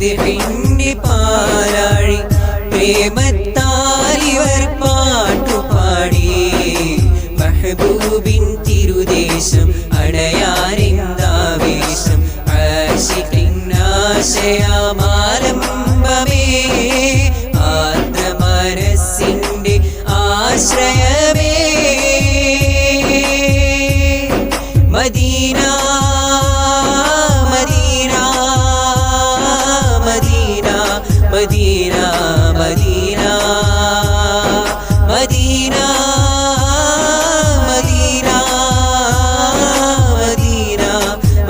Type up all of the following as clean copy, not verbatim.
മദ്ഹിന്റെ പാലാഴി പ്രേമത്താലിവർ പാട്ടുപാടി മെഹബൂബിൻ തിരുദേശം അടയാനെന്താവേശം ആശിഖിന്നാശയമാലംബമേ ആർദ്രമനസ്സിന്റെ ആശ്രയമേ Medina Medina Medina Medina Medina Medina Medina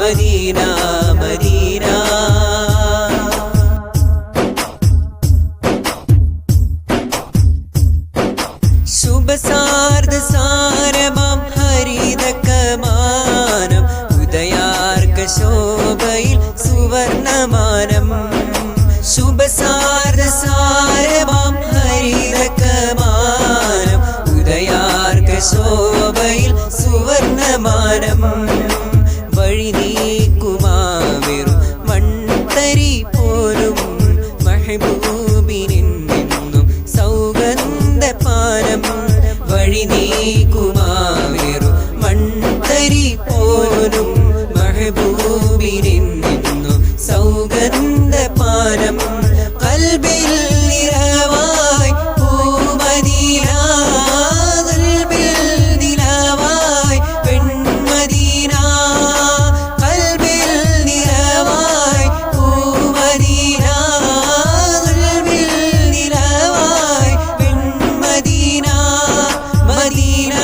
Medina Medina ശുഭസാർദ്ധ സാരമാം ഹരിതകമാനം ഉദയാർക്ക ശോഭയിൽ സുവർണമാനം ശുഭസാർദ്ധ സാരമാം ഹരിതകമാനം ഉദയാർക്ക ശോഭയിൽ സുവർണമാനം വഴി നീക്കുമാവെറും മൺതരി പോലും മെഹബൂബിനെന്നും സൗഗന്ധപാനം വഴി നീക്കുമാവെറും മൺതരി പോലും മെഹബൂബിനെന്നും സൗഗന്ധപാനം ഖൽബിൽ നിറവായി പൂമദീന ഖൽബിൽ നിറവായി പെൺമദീന ഖൽബിൽ നിറവായി പൂമദീന ഖൽബിൽ നിറവായി പെൺമദീന മദീന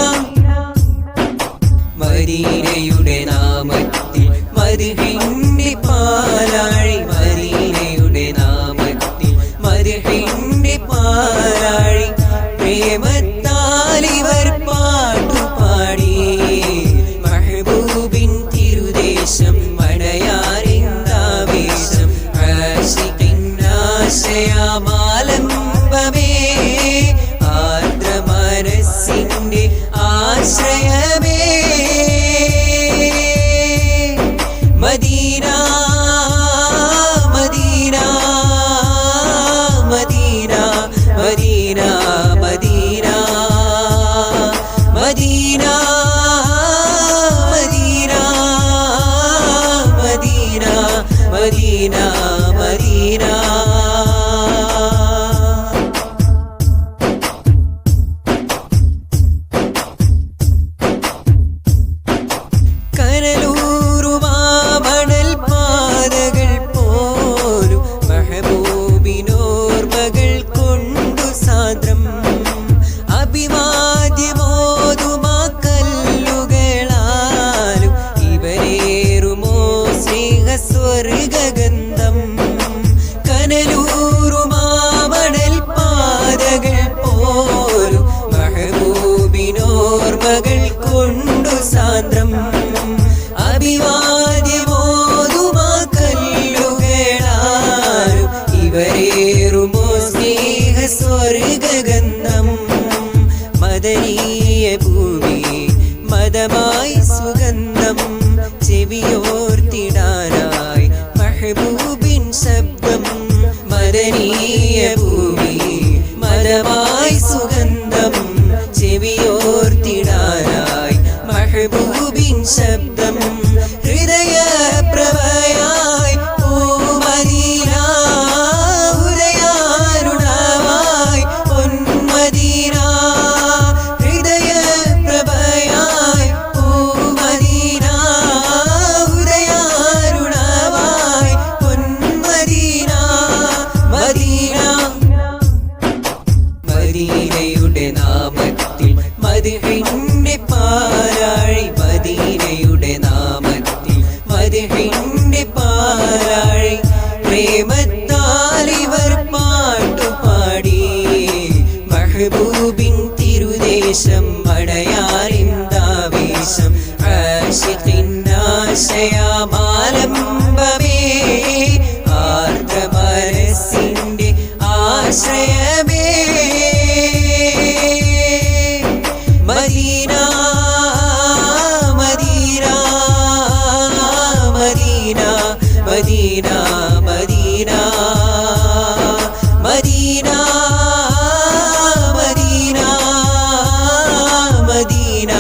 മദീനയുടെ നാമത്തിൽ മദ്ഹിന്റെ പാലാഴി മദീനയുടെ നാമത്തിൽ മദ്ഹിന്റെ പാലാഴി പ്രേമത്താലിവർ പാട്ടുപാടി മെഹബൂബിൻ തിരുദേശം അടയാനെന്താവേശം ആശിഖിന്നാശയമാലംബമേ ആർദ്രമനസ്സിന്റെ ആശ്രയമേ Medina Medina Medina Medina Medina Medina Medina Medina Medina കനലൂറുമാമണൽ പാതകൾ പോലും മെഹബൂബിനോർമകൾ കൊണ്ടു സാദ്രം അഭിവാദ്യമോതുമാ കല്ലുകളാലും ഇവരേറുമോ സ്നേഹസ്വർഗഗന്ധം കനലൂറുമാമണൽ പാതകൾ പോലും മെഹബൂബിനോർമകൾ കൊണ്ടു സാദ്രം അഭിവാദ്യമോതുമാ കല്ലുകളാലും ഇവരേറുമോ സ്നേഹസ്വർഗഗന്ധം മദനീയ ഭൂമി മദമായി സുഗന്ധം ചെവിയോർത്തിടാനായി മെഹബൂബിൻ ശബ്ദം മദനീയ ഭൂമി മദമായി സുഗന്ധം ചെവിയോർത്തിടാനായി മെഹബൂബിൻ ശബ്ദം ഹൃദയപ്രഭയായി പൂമദീന ഉദയാരുണവായി പൊന്മദീന ഹൃദയപ്രഭയായി പൂമദീന ഉദയാരുണവായി പൊന്മദീന Medina Medina Medina Medina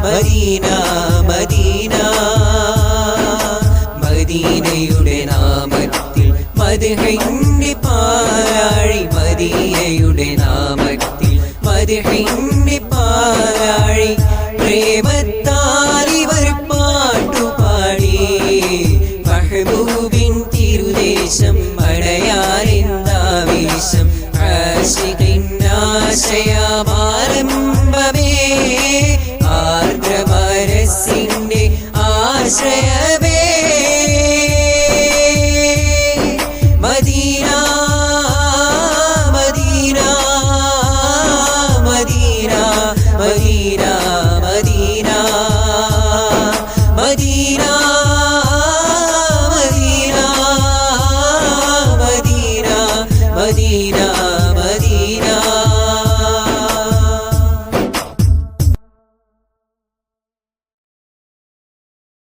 Medina Medina മദീനയുടെ നാമത്തിൽ മദ്ഹിന്റെ പാരാഴി മദീനയുടെ നാമത്തിൽ മദ്ഹിന്റെ പാരാഴി പ്രേമത്താൽ ഇവർ പാട്ടുപാടി മഹബൂബ്